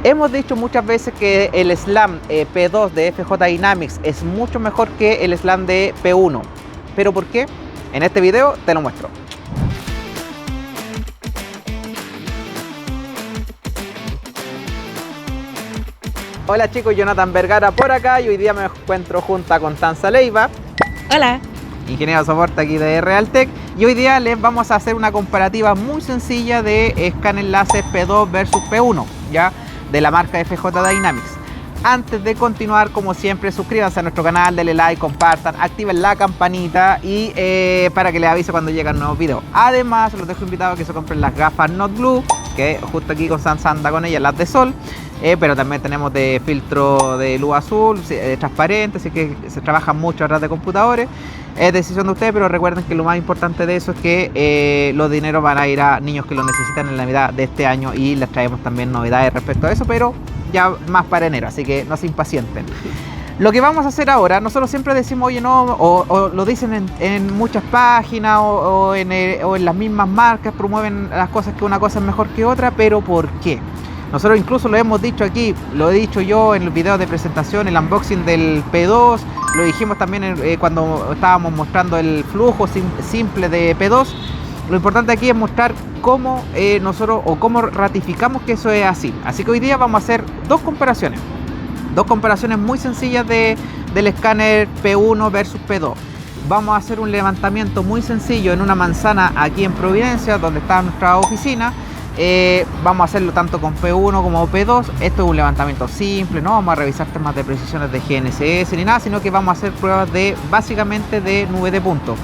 Hemos dicho muchas veces que el SLAM P2 de FJ Dynamics es mucho mejor que el SLAM de P1. ¿Pero por qué? En este video te lo muestro. Hola chicos, Jonathan Vergara por acá y hoy día me encuentro junto a Constanza Leiva. Hola. Ingeniero de soporte aquí de Realtek, y hoy día les vamos a hacer una comparativa muy sencilla de escáner láser P2 versus P1, ya, de la marca FJ Dynamics. Antes de continuar, como siempre, suscríbanse a nuestro canal, denle like, compartan, activen la campanita y para que les avise cuando llegan nuevos videos. Además, los dejo invitados a que se compren las gafas Not Blue, que justo aquí Constanza anda con ellas, las de sol. Pero también tenemos de filtro de luz azul, transparente, así que se trabaja mucho atrás de computadores. Es decisión de ustedes, pero recuerden que lo más importante de eso es que los dineros van a ir a niños que lo necesitan en la Navidad de este año, y les traemos también novedades respecto a eso, pero ya más para enero, así que no se impacienten. Lo que vamos a hacer ahora, nosotros siempre decimos, oye, no, o lo dicen en muchas páginas o en las mismas marcas, promueven las cosas que una cosa es mejor que otra, pero ¿por qué? Nosotros incluso lo hemos dicho aquí, lo he dicho yo en el video de presentación, el unboxing del P2, lo dijimos también cuando estábamos mostrando el flujo simple de P2. Lo importante aquí es mostrar cómo nosotros o cómo ratificamos que eso es así. Así que hoy día vamos a hacer dos comparaciones muy sencillas del escáner P1 versus P2. Vamos a hacer un levantamiento muy sencillo en una manzana aquí en Providencia, donde está nuestra oficina. Vamos a hacerlo tanto con P1 como P2. Esto es un levantamiento simple, no vamos a revisar temas de precisiones de GNSS ni nada, sino que vamos a hacer pruebas básicamente de nube de punto.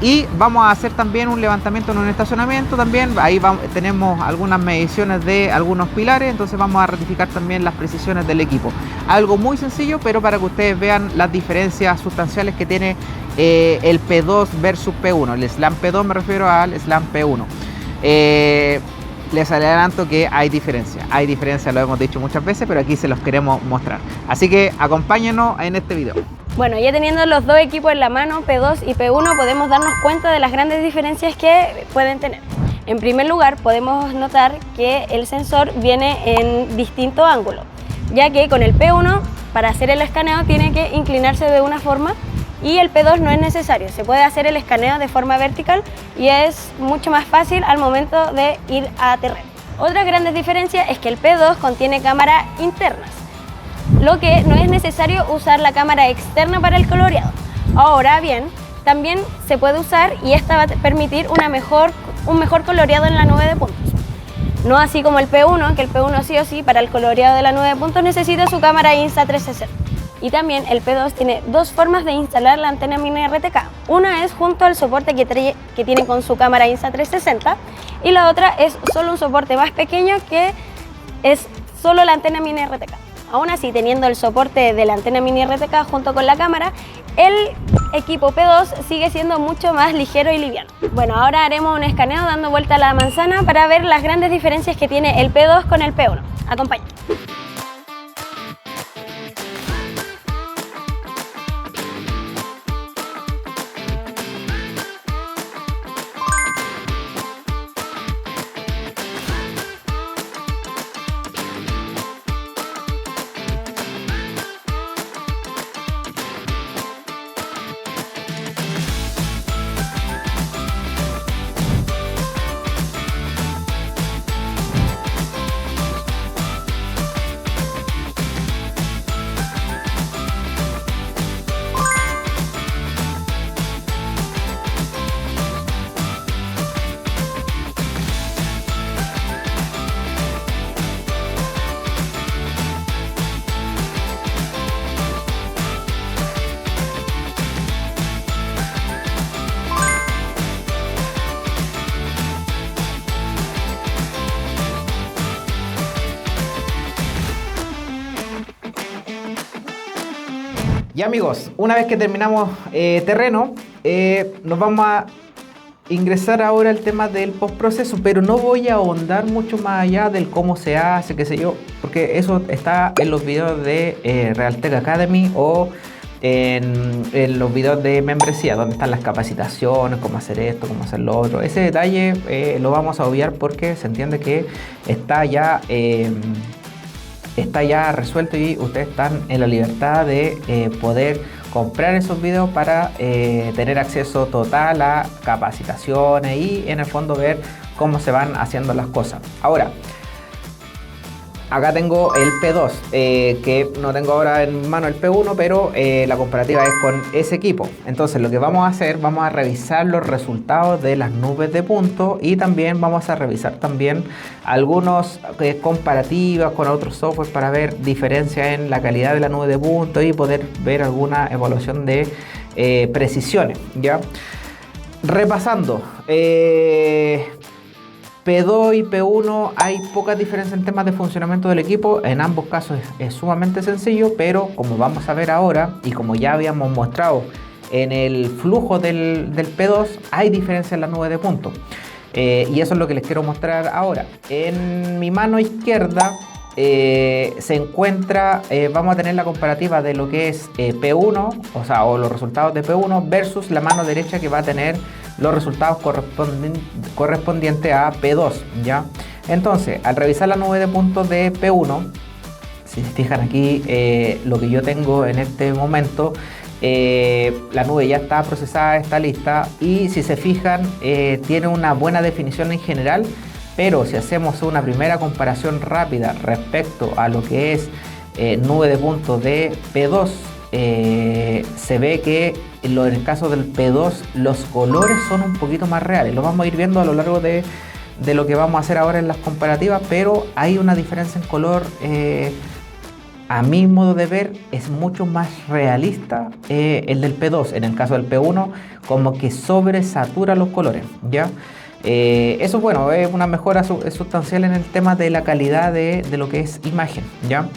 Y vamos a hacer también un levantamiento en un estacionamiento también. Ahí tenemos algunas mediciones de algunos pilares, entonces vamos a ratificar también las precisiones del equipo. Algo muy sencillo, pero para que ustedes vean las diferencias sustanciales que tiene el P2 versus P1. El SLAM P2 me refiero al SLAM P1. Les adelanto que hay diferencia, lo hemos dicho muchas veces, pero aquí se los queremos mostrar. Así que acompáñenos en este video. Bueno, ya teniendo los dos equipos en la mano, P2 y P1, podemos darnos cuenta de las grandes diferencias que pueden tener. En primer lugar, podemos notar que el sensor viene en distinto ángulo, ya que con el P1, para hacer el escaneo, tiene que inclinarse de una forma, y el P2 no es necesario. Se puede hacer el escaneo de forma vertical y es mucho más fácil al momento de ir a terreno. Otra gran diferencia es que el P2 contiene cámaras internas, lo que no es necesario usar la cámara externa para el coloreado. Ahora bien, también se puede usar, y esta va a permitir un mejor coloreado en la nube de puntos. No así como el P1, que el P1 sí o sí para el coloreado de la nube de puntos necesita su cámara Insta360. Y también el P2 tiene dos formas de instalar la antena mini RTK. Una es junto al soporte que tiene con su cámara Insta360, y la otra es solo un soporte más pequeño, que es solo la antena mini RTK. Aún así, teniendo el soporte de la antena mini RTK junto con la cámara, el equipo P2 sigue siendo mucho más ligero y liviano. Bueno, ahora haremos un escaneo dando vuelta a la manzana para ver las grandes diferencias que tiene el P2 con el P1. Acompáñenme. Ya amigos, una vez que terminamos terreno, nos vamos a ingresar ahora al tema del postproceso, pero no voy a ahondar mucho más allá del cómo se hace, qué sé yo, porque eso está en los videos de Realtek Academy o en los videos de membresía, donde están las capacitaciones, cómo hacer esto, cómo hacer lo otro. Ese detalle lo vamos a obviar porque se entiende que está ya está ya resuelto y ustedes están en la libertad de poder comprar esos videos para tener acceso total a capacitaciones y en el fondo ver cómo se van haciendo las cosas. Ahora, acá tengo el P2, que no tengo ahora en mano el P1, pero la comparativa es con ese equipo. Entonces lo que vamos a hacer, vamos a revisar los resultados de las nubes de puntos y también vamos a revisar también algunos comparativas con otros software para ver diferencia en la calidad de la nube de puntos y poder ver alguna evaluación de precisiones, ¿ya? Repasando, P2 y P1 hay pocas diferencias en temas de funcionamiento del equipo. En ambos casos es sumamente sencillo, pero como vamos a ver ahora y como ya habíamos mostrado en el flujo del P2, hay diferencia en la nube de puntos. Y eso es lo que les quiero mostrar ahora. En mi mano izquierda se encuentra, vamos a tener la comparativa de lo que es P1, o los resultados de P1 versus la mano derecha que va a tener los resultados correspondientes a P2, ¿ya? Entonces, al revisar la nube de puntos de P1, si se fijan aquí, lo que yo tengo en este momento, la nube ya está procesada, está lista, y si se fijan, tiene una buena definición en general, pero si hacemos una primera comparación rápida respecto a lo que es nube de puntos de P2, se ve que en el caso del P2 los colores son un poquito más reales. Lo vamos a ir viendo a lo largo de lo que vamos a hacer ahora en las comparativas, pero hay una diferencia en color. A mi modo de ver es mucho más realista el del P2. En el caso del P1 como que sobresatura los colores, ¿ya? Eso, bueno, es una mejora sustancial en el tema de la calidad de lo que es imagen, ¿ya?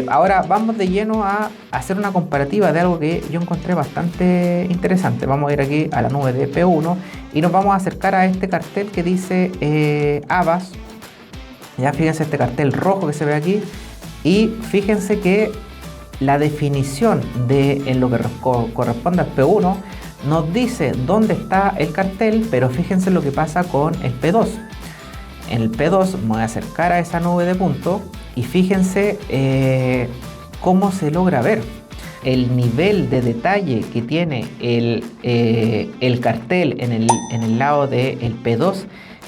Ahora vamos de lleno a hacer una comparativa de algo que yo encontré bastante interesante. Vamos a ir aquí a la nube de P1 y nos vamos a acercar a este cartel que dice Avast. Ya fíjense este cartel rojo que se ve aquí y fíjense que la definición en lo que corresponde al P1 nos dice dónde está el cartel, pero fíjense lo que pasa con el P2. En el P2 me voy a acercar a esa nube de puntos y fíjense cómo se logra ver el nivel de detalle que tiene el cartel en el lado del P2.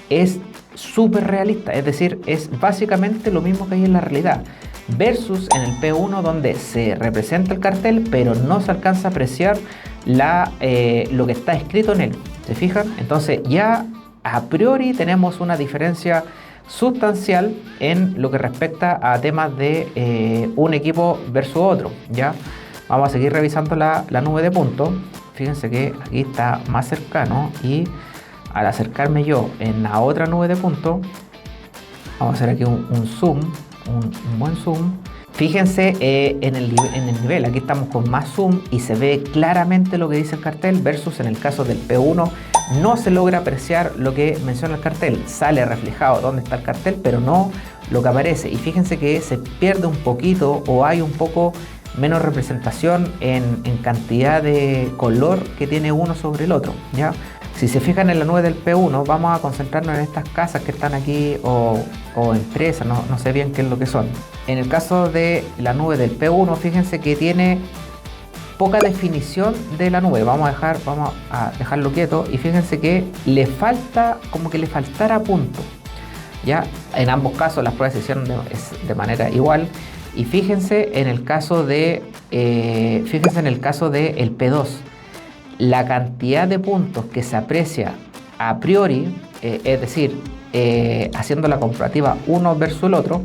Es súper realista, es decir, es básicamente lo mismo que hay en la realidad, versus en el P1 donde se representa el cartel pero no se alcanza a apreciar lo que está escrito en él. ¿Se fijan? Entonces ya a priori tenemos una diferencia sustancial en lo que respecta a temas de un equipo versus otro, ¿ya? Vamos a seguir revisando la nube de puntos. Fíjense que aquí está más cercano y al acercarme yo en la otra nube de puntos, vamos a hacer aquí un zoom, un buen zoom. Fíjense en el nivel, aquí estamos con más zoom y se ve claramente lo que dice el cartel, versus en el caso del P1 no se logra apreciar lo que menciona el cartel. Sale reflejado dónde está el cartel, pero no lo que aparece. Y fíjense que se pierde un poquito o hay un poco menos representación en cantidad de color que tiene uno sobre el otro, ¿ya? Si se fijan en la nube del P1, vamos a concentrarnos en estas casas que están aquí o empresas, no sé bien qué es lo que son. En el caso de la nube del P1, fíjense que tiene poca definición de la nube. Vamos a dejarlo quieto y fíjense que le falta, como que le faltara punto, ¿ya? En ambos casos las pruebas se hicieron de manera igual. Y fíjense en el caso de el P2, la cantidad de puntos que se aprecia a priori, es decir, haciendo la comparativa uno versus el otro,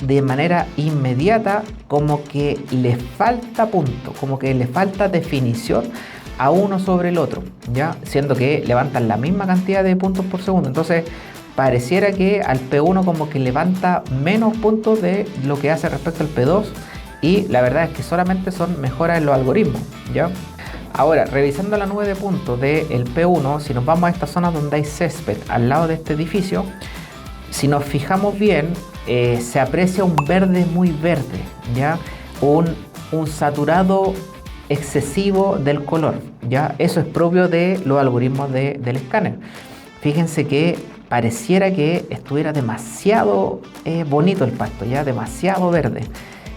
de manera inmediata, como que le falta punto, como que le falta definición a uno sobre el otro, ¿ya? Siendo que levantan la misma cantidad de puntos por segundo. Entonces pareciera que al P1 como que levanta menos puntos de lo que hace respecto al P2, y la verdad es que solamente son mejoras en los algoritmos, ¿ya? Ahora, revisando la nube de puntos del P1, si nos vamos a esta zona donde hay césped al lado de este edificio, si nos fijamos bien, se aprecia un verde muy verde, ¿ya? Un saturado excesivo del color, ¿ya? Eso es propio de los algoritmos del escáner. Fíjense que pareciera que estuviera demasiado bonito el pasto, ya demasiado verde.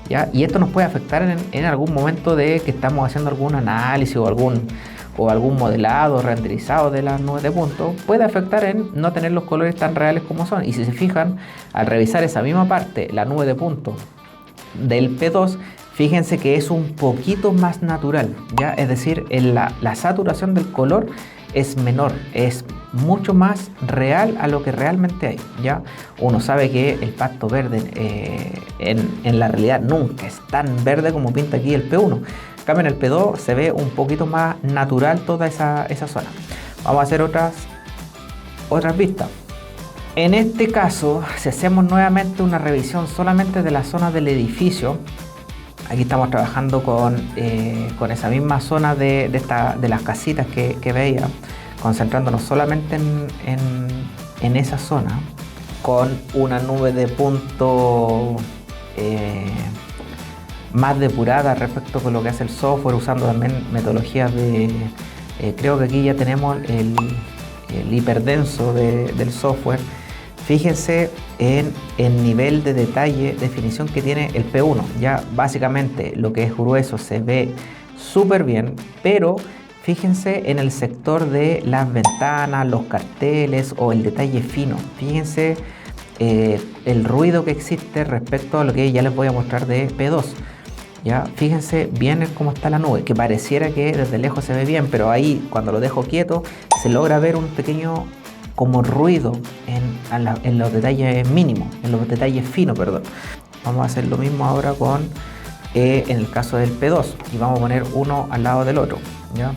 ¿Ya? Y esto nos puede afectar en algún momento de que estamos haciendo algún análisis o algún modelado renderizado de las nubes de punto. Puede afectar en no tener los colores tan reales como son. Y si se fijan, al revisar esa misma parte, la nube de punto del P2, fíjense que es un poquito más natural, ¿ya? Es decir, la saturación del color es menor, es mucho más real a lo que realmente hay, ¿ya? Uno sabe que el pasto verde en la realidad nunca es tan verde como pinta aquí el P1. En cambio, en el P2 se ve un poquito más natural toda esa zona. Vamos a hacer otras vistas. En este caso, si hacemos nuevamente una revisión solamente de la zona del edificio, aquí estamos trabajando con esa misma zona de las casitas que veía, concentrándonos solamente en esa zona, con una nube de punto más depurada respecto con lo que hace el software, usando también metodologías creo que aquí ya tenemos el hiperdenso del software. Fíjense en el nivel de detalle, definición que tiene el P1. Ya básicamente lo que es grueso se ve súper bien, pero fíjense en el sector de las ventanas, los carteles o el detalle fino. Fíjense el ruido que existe respecto a lo que ya les voy a mostrar de P2. ¿Ya? Fíjense bien cómo está la nube, que pareciera que desde lejos se ve bien, pero ahí cuando lo dejo quieto se logra ver un pequeño como ruido en los detalles mínimos, en los detalles finos, perdón. Vamos a hacer lo mismo ahora en el caso del P2 y vamos a poner uno al lado del otro, ¿ya?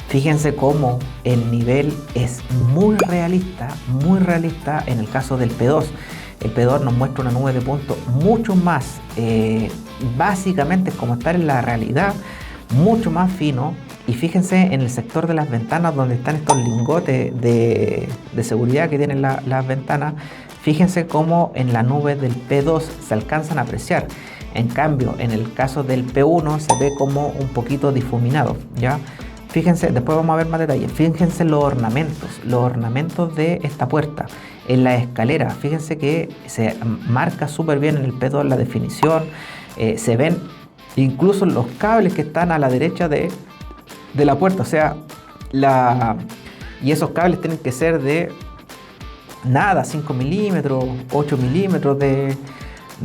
Fíjense cómo el nivel es muy realista en el caso del P2. El P2 nos muestra una nube de punto mucho más, básicamente es como estar en la realidad, mucho más fino. Y fíjense en el sector de las ventanas donde están estos lingotes de seguridad que tienen las ventanas. Fíjense cómo en la nube del P2 se alcanzan a apreciar. En cambio, en el caso del P1 se ve como un poquito difuminado, ¿ya? Fíjense, después vamos a ver más detalles. Fíjense los ornamentos de esta puerta. En la escalera, fíjense que se marca súper bien en el P2 la definición. Se ven incluso los cables que están a la derecha de la puerta, o sea, y esos cables tienen que ser de nada, 5 milímetros, 8 milímetros de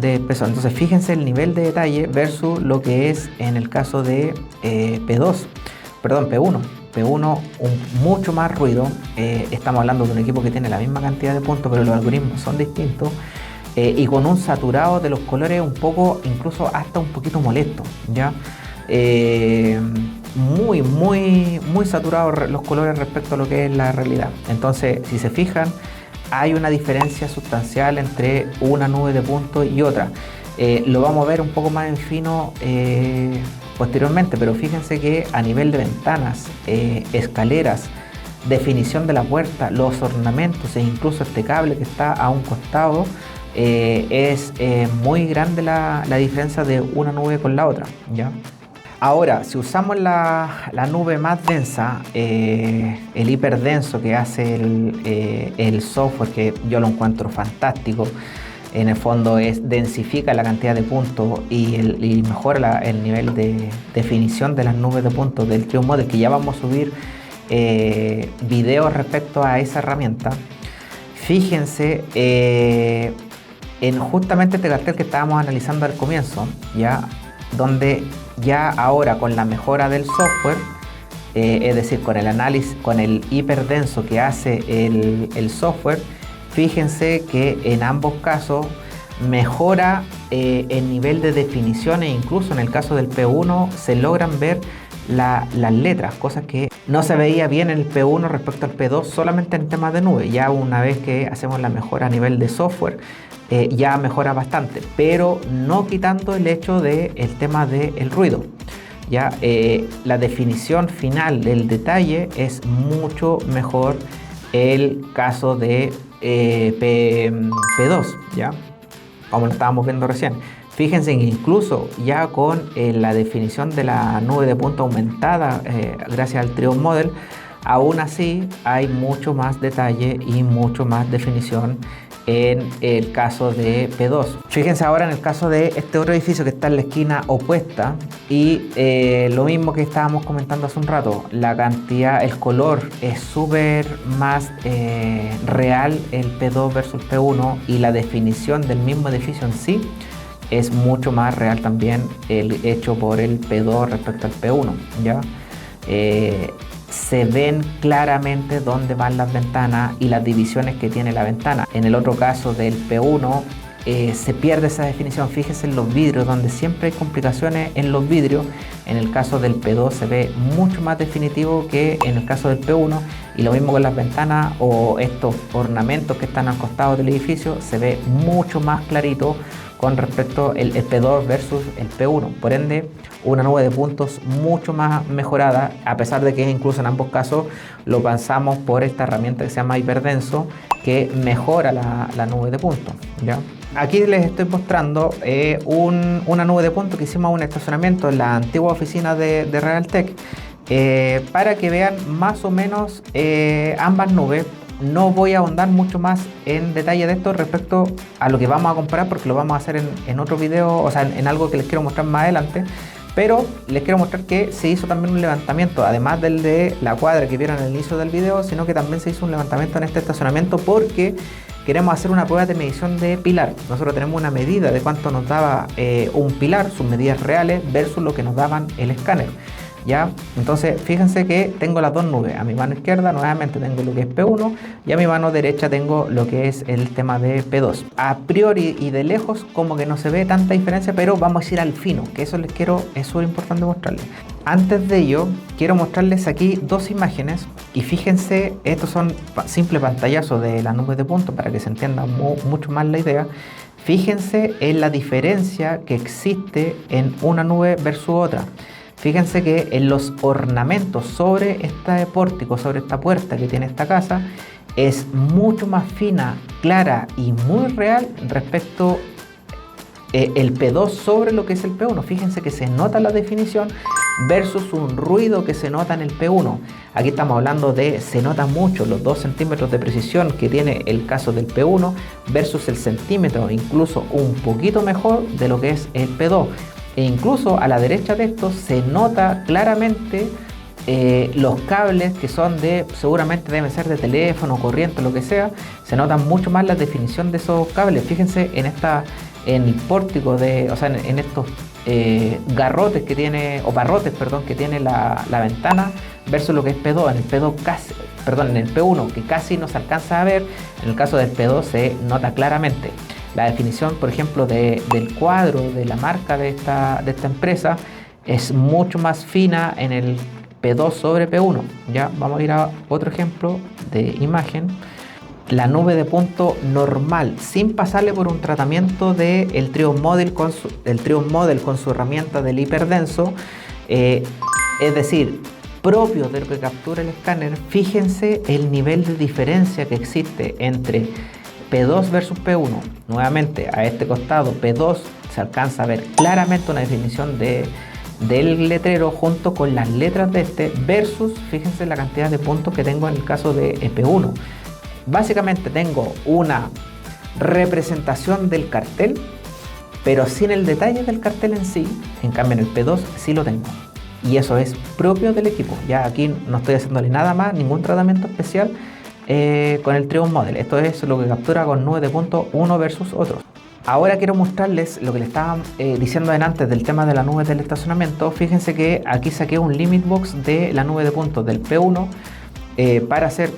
espesor. Entonces fíjense el nivel de detalle versus lo que es en el caso de P1. P1 mucho más ruido. Estamos hablando de un equipo que tiene la misma cantidad de puntos, pero los algoritmos son distintos. Y con un saturado de los colores un poco, incluso hasta un poquito molesto, ¿ya? Muy saturados los colores respecto a lo que es la realidad. Entonces, si se fijan, hay una diferencia sustancial entre una nube de puntos y otra. Lo vamos a ver un poco más en fino posteriormente, pero fíjense que a nivel de ventanas, escaleras, definición de la puerta, los ornamentos e incluso este cable que está a un costado, es muy grande la diferencia de una nube con la otra, ¿ya? Ahora, si usamos la nube más densa, el hiperdenso que hace el software, que yo lo encuentro fantástico, en el fondo densifica la cantidad de puntos y mejora el nivel de definición de las nubes de puntos del Trio Model, que ya vamos a subir videos respecto a esa herramienta. Fíjense en justamente este cartel que estábamos analizando al comienzo, ya, donde ya ahora con la mejora del software, es decir, con el análisis, con el hiperdenso que hace el software, fíjense que en ambos casos mejora el nivel de definición e incluso en el caso del P1 se logran ver las letras, cosas que no se veía bien en el P1 respecto al P2 solamente en temas de nube. Ya una vez que hacemos la mejora a nivel de software, ya mejora bastante, pero no quitando el hecho del tema del ruido. Ya la definición final del detalle es mucho mejor el caso de P2, ¿ya? Como lo estábamos viendo recién. Fíjense que incluso ya con la definición de la nube de punto aumentada gracias al Trio Model, aún así hay mucho más detalle y mucho más definición en el caso de P2. Fíjense ahora en el caso de este otro edificio que está en la esquina opuesta y lo mismo que estábamos comentando hace un rato, la cantidad, el color es súper más real el P2 versus P1 y la definición del mismo edificio en sí es mucho más real también el hecho por el P2 respecto al P1, ¿ya? Se ven claramente dónde van las ventanas y las divisiones que tiene la ventana. En el otro caso del P1 se pierde esa definición. Fíjense en los vidrios, donde siempre hay complicaciones en los vidrios. En el caso del P2 se ve mucho más definitivo que en el caso del P1, y lo mismo con las ventanas o estos ornamentos que están al costado del edificio, se ve mucho más clarito con respecto el P2 versus el P1. Por ende, una nube de puntos mucho más mejorada, a pesar de que incluso en ambos casos lo pasamos por esta herramienta que se llama Hiperdenso, que mejora la nube de puntos, ¿ya? Aquí les estoy mostrando una nube de puntos que hicimos en un estacionamiento en la antigua oficina de Realtek, para que vean más o menos ambas nubes. No voy a ahondar mucho más en detalle de esto respecto a lo que vamos a comparar, porque lo vamos a hacer en otro video, o sea, en algo que les quiero mostrar más adelante. Pero les quiero mostrar que se hizo también un levantamiento, además del de la cuadra que vieron al inicio del video, sino que también se hizo un levantamiento en este estacionamiento porque queremos hacer una prueba de medición de pilar. Nosotros tenemos una medida de cuánto nos daba un pilar, sus medidas reales versus lo que nos daban el escáner, ¿ya? Entonces fíjense que tengo las dos nubes. A mi mano izquierda nuevamente tengo lo que es P1 y a mi mano derecha tengo lo que es el tema de P2. A priori y de lejos como que no se ve tanta diferencia, pero vamos a ir al fino, que eso es súper importante mostrarles. Antes de ello quiero mostrarles aquí dos imágenes y fíjense, estos son simples pantallazos de la nube de puntos para que se entienda mucho más la idea. Fíjense en la diferencia que existe en una nube versus otra. Fíjense que en los ornamentos sobre este pórtico, sobre esta puerta que tiene esta casa, es mucho más fina, clara y muy real respecto el P2 sobre lo que es el P1. Fíjense que se nota la definición versus un ruido que se nota en el P1. Aquí estamos hablando de, se nota mucho los 2 centímetros de precisión que tiene el caso del P1 versus el centímetro, incluso un poquito mejor de lo que es el P2. E incluso a la derecha de esto se nota claramente los cables que son seguramente deben ser de teléfono, corriente, lo que sea. Se nota mucho más la definición de esos cables. Fíjense en el pórtico o sea, en estos garrotes que tiene, o barrotes, perdón, que tiene la ventana versus lo que es P2. En el P2 casi, perdón, en el P1 que casi no se alcanza a ver, en el caso del P2 se nota claramente. La definición, por ejemplo, del cuadro, de la marca de esta empresa, es mucho más fina en el P2 sobre P1. Ya vamos a ir a otro ejemplo de imagen. La nube de punto normal, sin pasarle por un tratamiento del Triumph Model con su herramienta del hiperdenso, es decir, propio de lo que captura el escáner. Fíjense el nivel de diferencia que existe entre P2 versus P1. Nuevamente a este costado P2 se alcanza a ver claramente una definición del letrero junto con las letras de este versus, fíjense la cantidad de puntos que tengo en el caso de P1. Básicamente tengo una representación del cartel, pero sin el detalle del cartel en sí. En cambio en el P2 sí lo tengo, y eso es propio del equipo. Ya aquí no estoy haciéndole nada más, ningún tratamiento especial con el Triumph Model. Esto es lo que captura con nube de punto uno versus otros. Ahora quiero mostrarles lo que les estaba diciendo antes del tema de la nube del estacionamiento. Fíjense que aquí saqué un limit box de la nube de puntos del P1 para hacer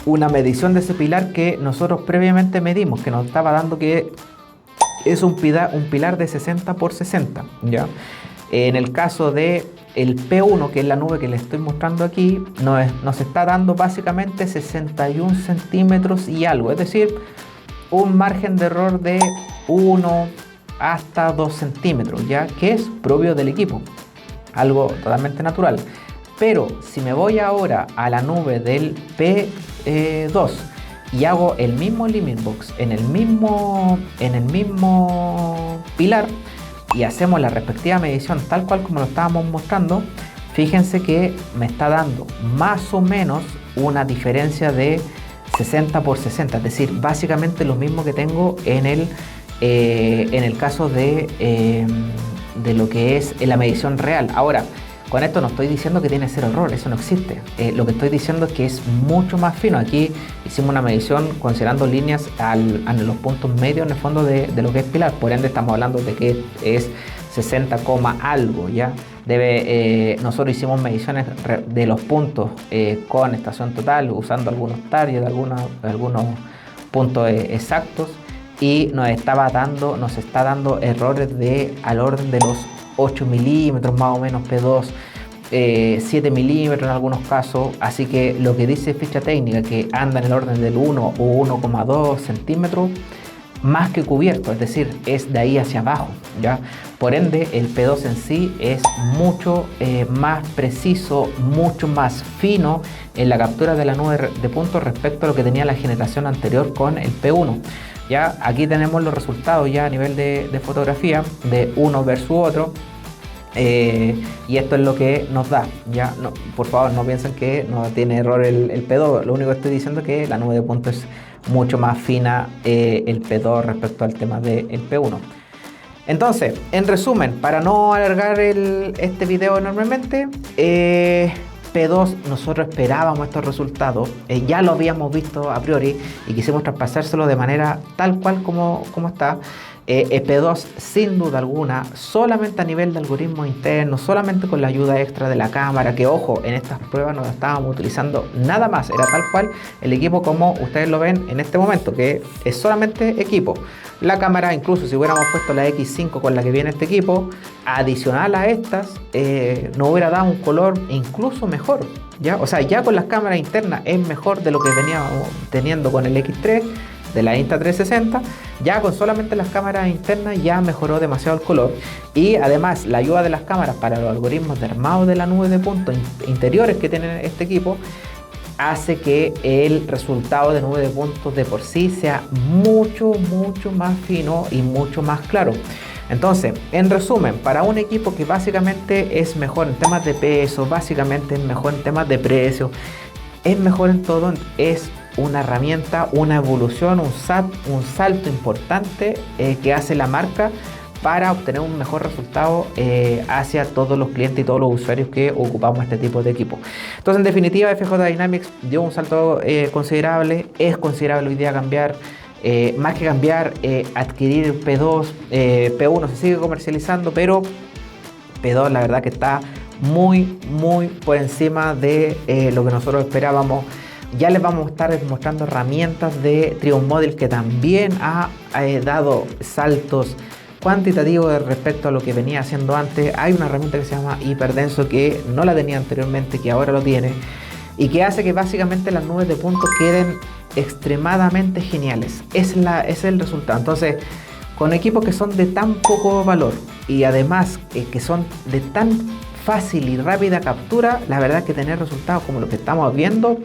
una medición de ese pilar que nosotros previamente medimos, que nos estaba dando que es un pilar de 60 por 60, ¿ya? En el caso de el P1, que es la nube que les estoy mostrando aquí, nos está dando básicamente 61 centímetros y algo, es decir, un margen de error de 1 hasta 2 centímetros, ya que es propio del equipo, algo totalmente natural. Pero si me voy ahora a la nube del P2 y hago el mismo limit box en el mismo pilar y hacemos la respectiva medición tal cual como lo estábamos mostrando, fíjense que me está dando más o menos una diferencia de 60 por 60, es decir, básicamente lo mismo que tengo en el caso de lo que es la medición real. Ahora, con esto no estoy diciendo que tiene cero error, eso no existe. Lo que estoy diciendo es que es mucho más fino. Aquí hicimos una medición considerando líneas a los puntos medios en el fondo de lo que es pilar, por ende estamos hablando de que es 60, algo, ¿ya? Nosotros hicimos mediciones de los puntos con estación total, usando algunos targets, algunos puntos exactos, y nos está dando errores al orden de los 8 milímetros más o menos P2, 7 milímetros en algunos casos. Así que lo que dice ficha técnica, que anda en el orden del 1 o 1,2 centímetros, más que cubierto, es decir, es de ahí hacia abajo, ¿ya? Por ende, el P2 en sí es mucho más preciso, mucho más fino en la captura de la nube de puntos respecto a lo que tenía la generación anterior con el P1. Ya aquí tenemos los resultados ya a nivel de fotografía de uno versus otro. Y esto es lo que nos da, ya no, por favor no piensen que no tiene error el P2, lo único que estoy diciendo es que la nube de puntos es mucho más fina el P2 respecto al tema del P1. Entonces, en resumen, para no alargar este video enormemente, P2 nosotros esperábamos estos resultados, ya lo habíamos visto a priori y quisimos traspasárselo de manera tal cual como está. P2 sin duda alguna, solamente a nivel de algoritmos internos, solamente con la ayuda extra de la cámara, que ojo, en estas pruebas no la estábamos utilizando nada más, era tal cual el equipo como ustedes lo ven en este momento, que es solamente equipo. La cámara, incluso si hubiéramos puesto la X5 con la que viene este equipo, adicional a estas, nos hubiera dado un color incluso mejor, ¿ya? O sea, ya con las cámaras internas es mejor de lo que veníamos teniendo con el X3 de la Insta360, ya con solamente las cámaras internas ya mejoró demasiado el color. Y además la ayuda de las cámaras para los algoritmos de armado de la nube de puntos interiores que tiene este equipo hace que el resultado de nube de puntos de por sí sea mucho más fino y mucho más claro. Entonces, en resumen, para un equipo que básicamente es mejor en temas de peso, básicamente es mejor en temas de precio, es mejor en todo, es una herramienta, una evolución, un salto importante que hace la marca para obtener un mejor resultado hacia todos los clientes y todos los usuarios que ocupamos este tipo de equipo. Entonces, en definitiva, FJ Dynamics dio un salto considerable. Es considerable hoy día cambiar, más que cambiar, adquirir P2, P1 se sigue comercializando, pero P2 la verdad que está muy por encima de lo que nosotros esperábamos. Ya les vamos a estar mostrando herramientas de Triumph Model que también ha dado saltos cuantitativos respecto a lo que venía haciendo antes. Hay una herramienta que se llama Hiperdenso que no la tenía anteriormente, que ahora lo tiene, y que hace que básicamente las nubes de puntos queden extremadamente geniales. Ese es el resultado. Entonces, con equipos que son de tan poco valor y además que son de tan fácil y rápida captura, la verdad es que tener resultados como los que estamos viendo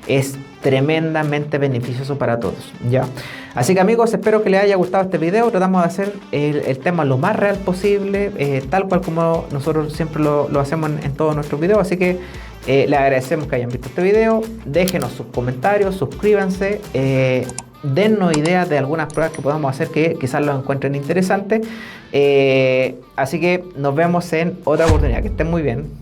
es tremendamente beneficioso para todos, ¿ya? Así que amigos, espero que les haya gustado este video. Tratamos de hacer el tema lo más real posible, tal cual como nosotros siempre lo hacemos en todos nuestros videos. Así que les agradecemos que hayan visto este video. Déjenos sus comentarios, suscríbanse, dennos ideas de algunas pruebas que podamos hacer que quizás los encuentren interesantes. Así que nos vemos en otra oportunidad. Que estén muy bien.